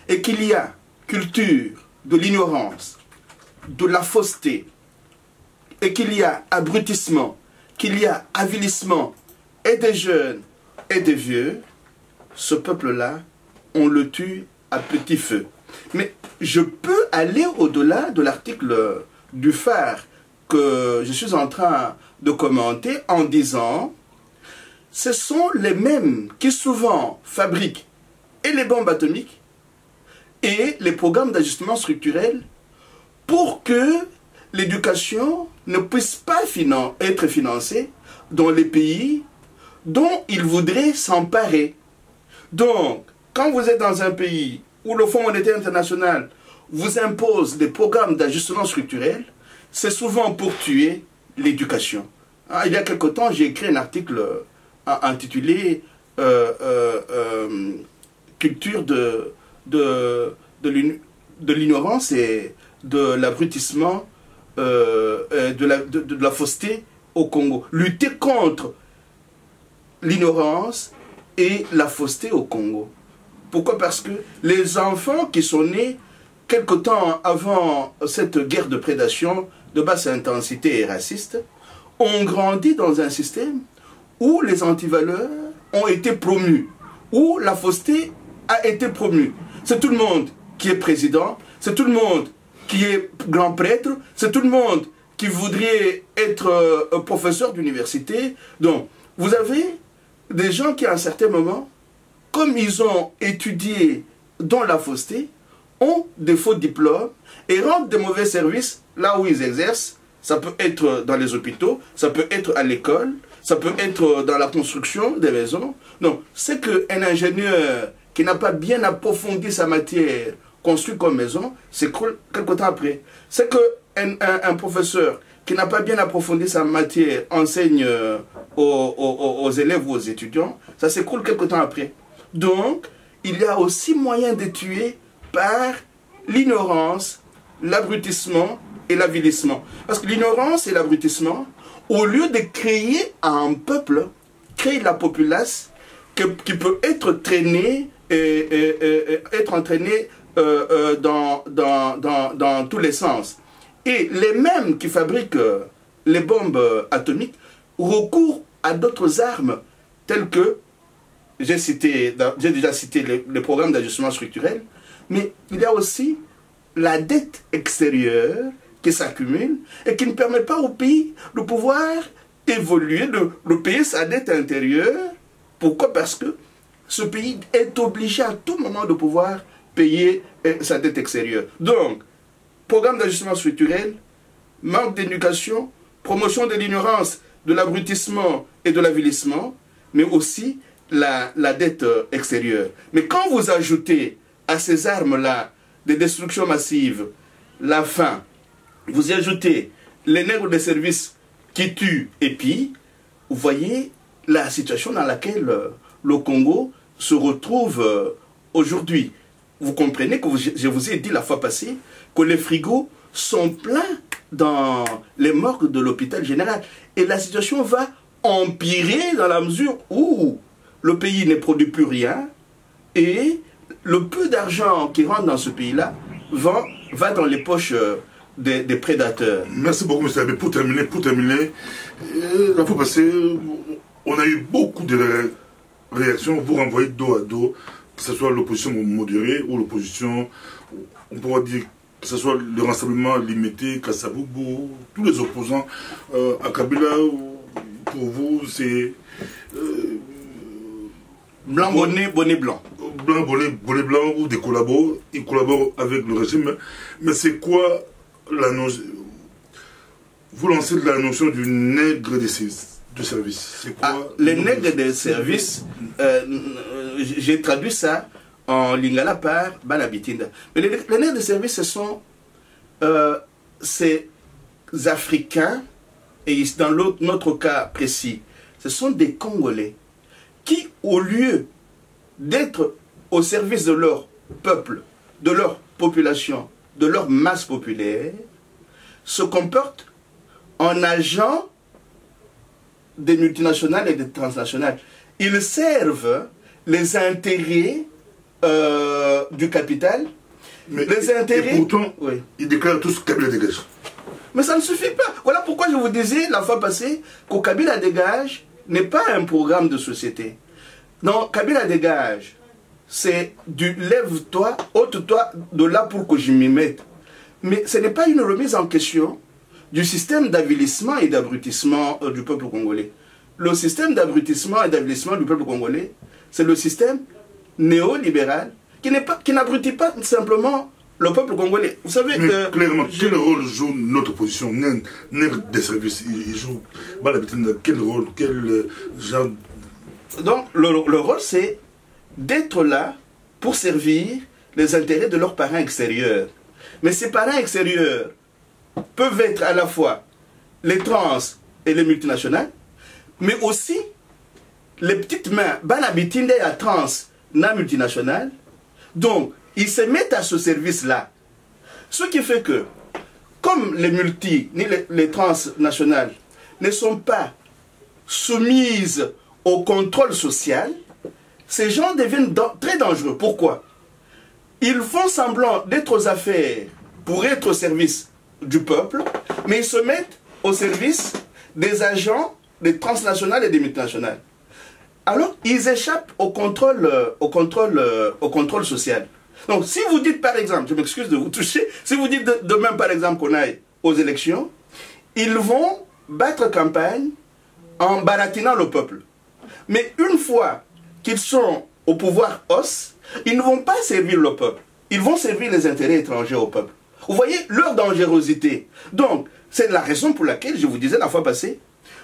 et qu'il y a culture de l'ignorance, de la fausseté, et qu'il y a abrutissement, qu'il y a avilissement et des jeunes et des vieux, ce peuple-là, on le tue à petit feu. Mais je peux aller au-delà de l'article du Phare que je suis en train de commenter en disant ce sont les mêmes qui souvent fabriquent et les bombes atomiques et les programmes d'ajustement structurel pour que l'éducation ne puisse pas être financée dans les pays dont il voudrait s'emparer. Donc, quand vous êtes dans un pays où le Fonds monétaire international vous impose des programmes d'ajustement structurel, c'est souvent pour tuer l'éducation. Il y a quelque temps, j'ai écrit un article intitulé Culture de l'ignorance et de l'abrutissement, de la fausseté au Congo. Lutter contre l'ignorance et la fausseté au Congo. Pourquoi? Parce que les enfants qui sont nés quelque temps avant cette guerre de prédation de basse intensité et raciste ont grandi dans un système où les antivaleurs ont été promus, où la fausseté a été promue. C'est tout le monde qui est président, c'est tout le monde qui est grand prêtre, c'est tout le monde qui voudrait être professeur d'université. Donc, vous avez des gens qui, à un certain moment, comme ils ont étudié dans la fausseté, ont des faux diplômes et rendent de mauvais services là où ils exercent. Ça peut être dans les hôpitaux, ça peut être à l'école, ça peut être dans la construction des maisons. Donc, c'est qu'un ingénieur qui n'a pas bien approfondi sa matière construit comme maison, c'est quelque temps après. C'est qu'un professeur qui n'a pas bien approfondi sa matière enseigne aux élèves ou aux étudiants, ça s'écroule quelque temps après. Donc, il y a aussi moyen de tuer par l'ignorance, l'abrutissement et l'avilissement. Parce que l'ignorance et l'abrutissement, au lieu de créer un peuple, créent la populace qui peut être traînée être entraînée dans tous les sens. Et les mêmes qui fabriquent les bombes atomiques recourent à d'autres armes telles que, j'ai déjà cité les programmes d'ajustement structurel, mais il y a aussi la dette extérieure qui s'accumule et qui ne permet pas au pays de pouvoir évoluer, de payer sa dette intérieure. Pourquoi? Parce que ce pays est obligé à tout moment de pouvoir payer sa dette extérieure. Donc, programme d'ajustement structurel, manque d'éducation, promotion de l'ignorance, de l'abrutissement et de l'avilissement, mais aussi la dette extérieure. Mais quand vous ajoutez à ces armes-là des destructions massives, la faim, vous y ajoutez les nègres de service qui tuent et pillent, vous voyez la situation dans laquelle le Congo se retrouve aujourd'hui. Vous comprenez que je vous ai dit la fois passée que les frigos sont pleins dans les morgues de l'hôpital général. Et la situation va empirer dans la mesure où le pays ne produit plus rien et le peu d'argent qui rentre dans ce pays-là va dans les poches des prédateurs. Merci beaucoup, M. Abbé. Pour terminer, la fois passée, on a eu beaucoup de réactions. Vous renvoyez dos à dos, que ce soit l'opposition modérée ou l'opposition, on pourra dire que ce soit le rassemblement limité, Kassaboubou, tous les opposants à Kabila, pour vous, c'est... blanc, bonnet blanc. Blanc, bonnet blanc, ou des collaborent, ils collaborent avec le régime. Mais c'est quoi la notion... Vous lancez de la notion du nègre de service. C'est quoi les nègres de service, j'ai traduit ça en lingala par Balabitinda. Mais les nègres de service, ce sont ces Africains, et dans notre cas précis, ce sont des Congolais qui, au lieu d'être au service de leur peuple, de leur population, de leur masse populaire, se comportent en agents des multinationales et des transnationales. Ils servent les intérêts du capital, mais les intérêts... Et pourtant, oui. Ils déclarent tous Kabila dégage. Mais ça ne suffit pas. Voilà pourquoi je vous disais la fois passée que Kabila dégage n'est pas un programme de société. Non, Kabila dégage, c'est du lève-toi, ôte-toi de là pour que je m'y mette. Mais ce n'est pas une remise en question du système d'avilissement et d'abrutissement du peuple congolais. Le système d'abrutissement et d'avilissement du peuple congolais, c'est le système néolibéral qui n'abrutit pas simplement le peuple congolais. Vous savez que... Clairement, quel rôle joue notre opposition? Nègre des services, il joue quel rôle, quel genre Donc, le rôle, c'est d'être là pour servir les intérêts de leurs parents extérieurs. Mais ces parents extérieurs peuvent être à la fois les trans et les multinationales, mais aussi les petites mains, banabitinde à trans, na multinationale. Donc, ils se mettent à ce service-là. Ce qui fait que, comme les multi, ni les transnationales ne sont pas soumises au contrôle social, ces gens deviennent très dangereux. Pourquoi? Ils font semblant d'être aux affaires pour être au service du peuple, mais ils se mettent au service des agents des transnationales et des multinationales. Alors, ils échappent au contrôle social. Donc, si vous dites, par exemple, je m'excuse de vous toucher, si vous dites demain, par exemple, qu'on aille aux élections, ils vont battre campagne en baratinant le peuple. Mais une fois qu'ils sont au pouvoir os, ils ne vont pas servir le peuple. Ils vont servir les intérêts étrangers au peuple. Vous voyez leur dangerosité. Donc, c'est la raison pour laquelle je vous disais la fois passée,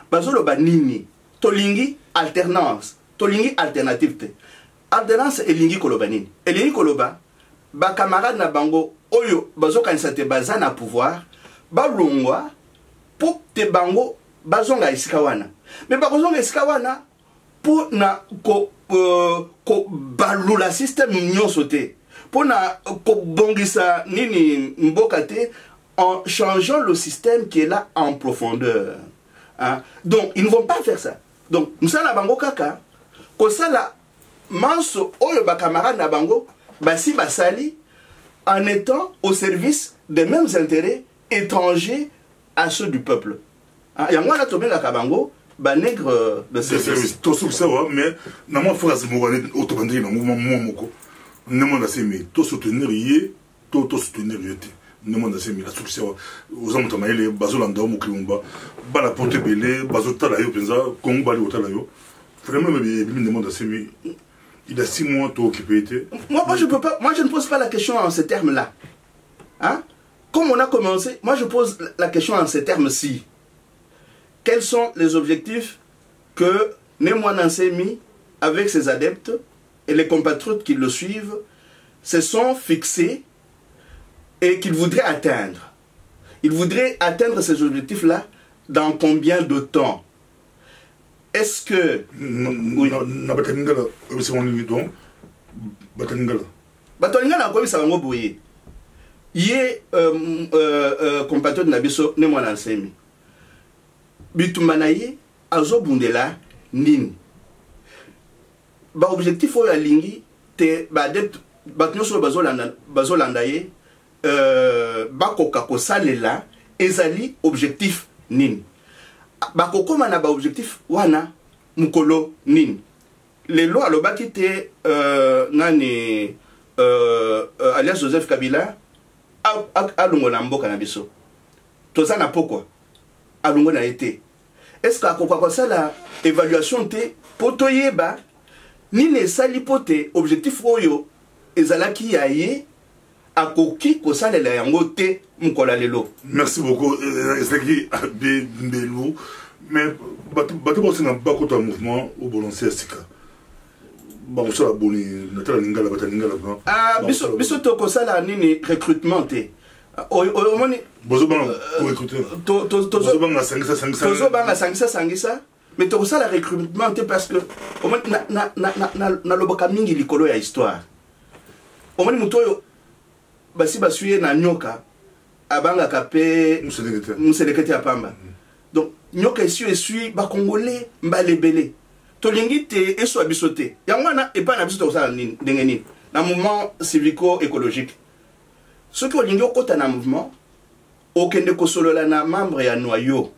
Bazolo Banini, Tolingi alternance, Tolingi alternative. Alternance et Lingi Kolobanini. Et Lingi Koloba, ba camarade na bango, Oyo, Bazo Kansate Baza na pouvoir, Balongwa, pour te bango, Bazonga Iskawana. Mais Bazonga Iskawana, pour na ko balula système nyon sauté. Pour na ko bongisa nini mbokate en changeant le système qui est là en profondeur. Hein? Donc, ils ne vont pas faire ça. Donc, nous sommes à Bango Kaka, comme ça, là, manso, oyo ba camarade na Bango, basi basali, en étant au service des mêmes intérêts étrangers à ceux du peuple. Il y a moi là, Tobé la Kabango, ba nègre de service. Tout ça, mais, non, moi, il faut que je me autobandé dans le mouvement Moko. Non, moi, c'est mais, tout soutenir, tout soutenir, ne m'en assez mis la succès aux hommes les bazolanda mukimba bala porte belé bazota la yo penza kongo bali otala yo vraiment mais ne m'en assez mis il a 6 mois tout occupé était moi je peux pas, moi je ne pose pas la question en ces termes là, hein, comme on a commencé. Moi je pose la question en ces termes-ci. Quels sont les objectifs que Némoine Nsemi avec ses adeptes et les compatriotes qui le suivent se sont fixés et qu'il voudrait atteindre? Il voudrait atteindre ces objectifs-là dans combien de temps? Est-ce que... Oui. Bataningala quoi ça va m'obouiller. Yé compatriote nabiso ne moi Nsemi. Bitumanaye azo bundela nini. Ba objectif o ya lingi te ba adepte batnyoso bazolandaye bakoka kosalela ezali objectif nini. Bakokoma na ba objectif wana mukolo nini. Lelo alobaki te nani alias Joseph Kabila alungo na mboka na biso. Toza na pokwa alungo na été. Est-ce que akoka kosala évaluation te potoyeba nini sali pote objectif oyo ezalaki yaye akoki kosalela yango te mukola lelo. Merci beaucoup. Ezaki Abelou. Mais bato bosi na bakota mouvement au balancier sika. Ba osala boni natala lingala bataningala ba. Ah biso to kosala nini recrutement te. O moni bozo bana pour recruter. Tozo bana sangisa. Mais to kosala recrutement te parce que o moni na loboka mingi likolo ya histoire. O moni mutoyo basi basuye na nyoka abanga kapé muselekete ya pamba. Donc nyoka esui ba congolais mbalebele tolingi te eso abisote yangwana epa na biso to sala ndengeni na mouvement civico écologique. Ce qui olingi okota na mouvement okende kosolola na membre ya noyau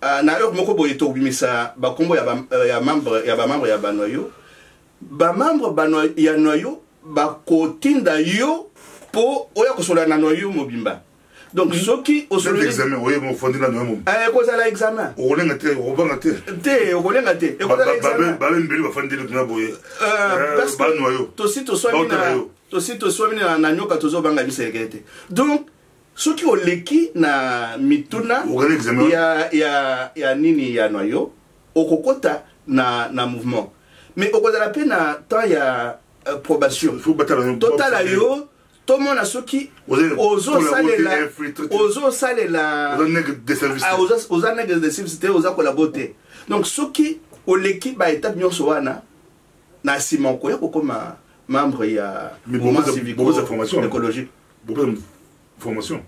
na yo moko boye to bimisa ba kombo ya membre ya ba noyau ba membre ya noyau ba kotinda yo po oya kosolola na noyau mobimba. Donc, ceux qui au sol l'examen, oui, mon fondé là non. Quoi ça l'examen? On l'a gâté, on va gâter. On va gâter. Et quoi l'examen? Bah fondé le tunnel boye. Parce que noyau. Tosi to soit mina na nyoka tozo banga bisekete. Donc, ceux qui ont leki na mituna, il y a nini ya noyau, okokota na mouvement. Mais au la peine, tant il y a probation. Total ayo, tout le monde a ceux qui oso salela, aux années de service, c'était aux collaborer. Donc ceux qui au l'équipe a état bien soana, na simon quoi, comme membre il y a mouvement civico écologique. Formation.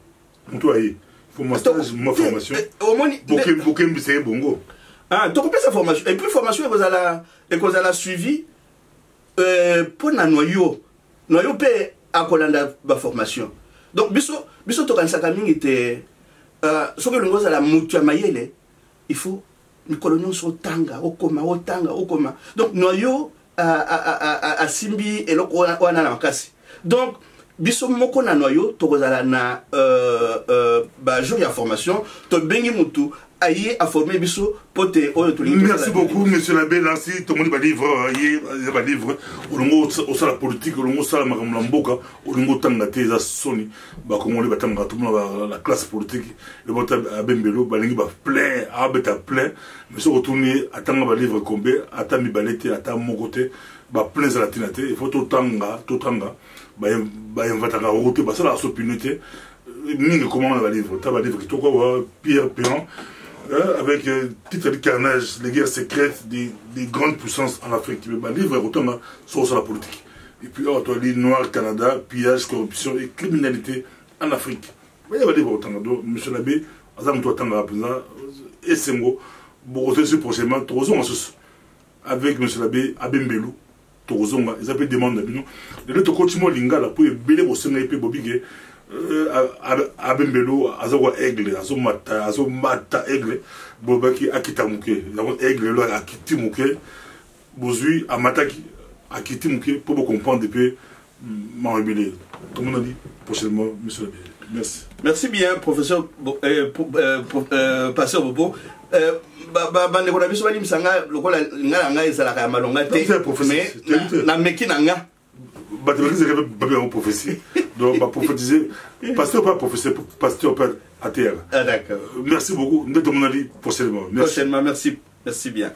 On doit y formation. Beaucoup c'est bongo. Ah, tu comprends sa formation. Et puis formation et qu'on a suivi pour na noyau pe à kolanda ba formation. Donc biso to kan sakami était ce que l'on a la mutua mayele, il faut les coloniaux sont tanga okoma. Donc noyau a simbi et loko wana na makasi. Donc biso moko na noyau to kozala na ba jour ya formation to bengi mutu aïe à former biso pote. Merci beaucoup monsieur l'abbé Nancy, tout le monde va livre va livre au la politique au la maramboka au tanga teza soni ba komole batanga tout le monde la classe politique le vote à Bembelo balingi ba plein abeta plein mais se retourner atanga ba livre combé atami balete ata mokote ba plein za latinate il faut tout tanga ba invatanga route ba ça la sopinité ninga comment on va livre ta ba livre qui to quoi Pierre Perron avec titre de carnage, les guerres secrètes des grandes puissances en Afrique. Mais le livre est retourné sur la politique. Et puis, on a dit Noir, Canada, pillage, corruption et criminalité en Afrique. Il y a un livre retourné. Donc, M. l'abbé, Azam Toatanga, et Sengo, Boroté prochainement, Torozon, avec M. l'abbé Abembelou, Torozon, ils appellent demande d'abino. Les autres continuent Lingala pour béler au Sénat et Bobigé. Abembelo azawa aigle azomata aigle bobaki akitamuke donc aigle là akitimuke bozui amataki akitimuke pour comprendre depuis m'embêter comme on a dit prochainement monsieur l'abbé. Merci bien professeur pasteur Bobo bande ko na biso bali msanga lokola ngala nga ezalaka ya malonga te mais na meki nanga prophétie. Donc, va prophétiser. Pasteur, pas professeur, pasteur, pas à terre. Ah, d'accord. Merci beaucoup. Nous sommes prochainement. Prochainement, merci. Merci bien.